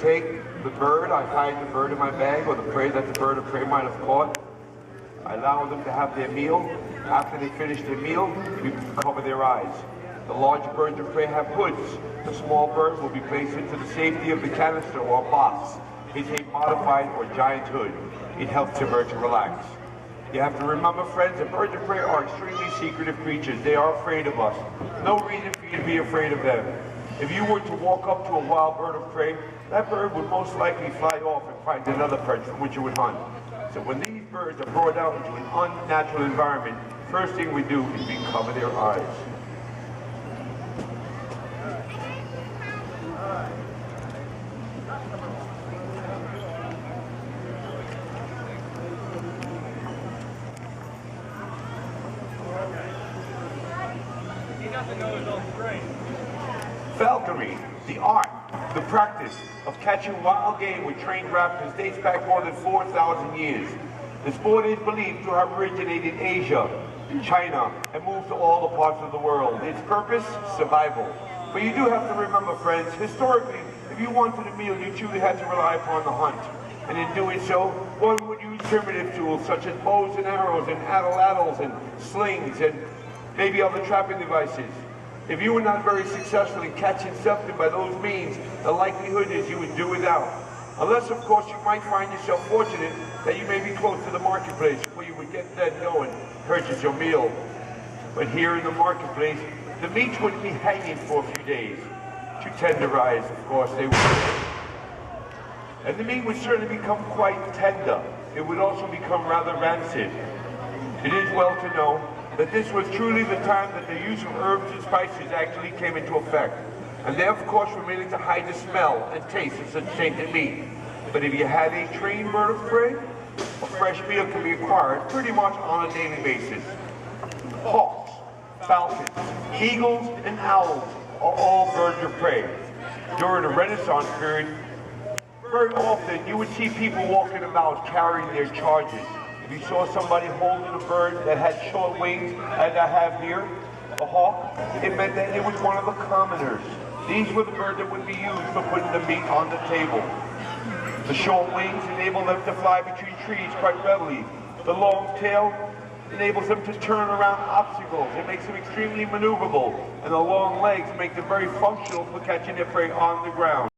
take the bird, I hide the bird in my bag, or the prey that the bird of prey might have caught. I allow them to have their meal. After they finish their meal, we cover their eyes. The larger birds of prey have hoods. The small birds will be placed into the safety of the canister or box. It's a modified or giant hood. It helps the bird to relax. You have to remember, friends, that birds of prey are extremely secretive creatures. They are afraid of us. No reason for you to be afraid of them. If you were to walk up to a wild bird of prey, that bird would most likely fly off and find another perch from which it would hunt. So when these birds are brought out into an unnatural environment, first thing we do is we cover their eyes. Falconry, the art, the practice of catching wild game with trained raptors dates back more than 4,000 years. The sport is believed to have originated in Asia, China, and moved to all the parts of the world. Its purpose, survival. But you do have to remember, friends, historically, if you wanted a meal, you truly had to rely upon the hunt. And in doing so, one would use primitive tools such as bows and arrows and atlatls and slings and maybe other trapping devices. If you were not very successful in catching something by those means, the likelihood is you would do without. Unless, of course, you might find yourself fortunate that you may be close to the marketplace where you would get then go and purchase your meal. But here in the marketplace, the meats wouldn't be hanging for a few days. To tenderize, of course, they would. And the meat would certainly become quite tender. It would also become rather rancid. It is well to know that this was truly the time that the use of herbs and spices actually came into effect. And they, of course, were merely to hide the smell and taste of such tainted meat. But if you had a trained bird of prey, a fresh meal can be acquired pretty much on a daily basis. Hawks, falcons, eagles, and owls are all birds of prey. During the Renaissance period, very often you would see people walking about carrying their charges. If you saw somebody holding a bird that had short wings, as I have here, a hawk, it meant that it was one of the commoners. These were the birds that would be used for putting the meat on the table. The short wings enable them to fly between trees quite readily. The long tail enables them to turn around obstacles. It makes them extremely maneuverable. And the long legs make them very functional for catching their prey on the ground.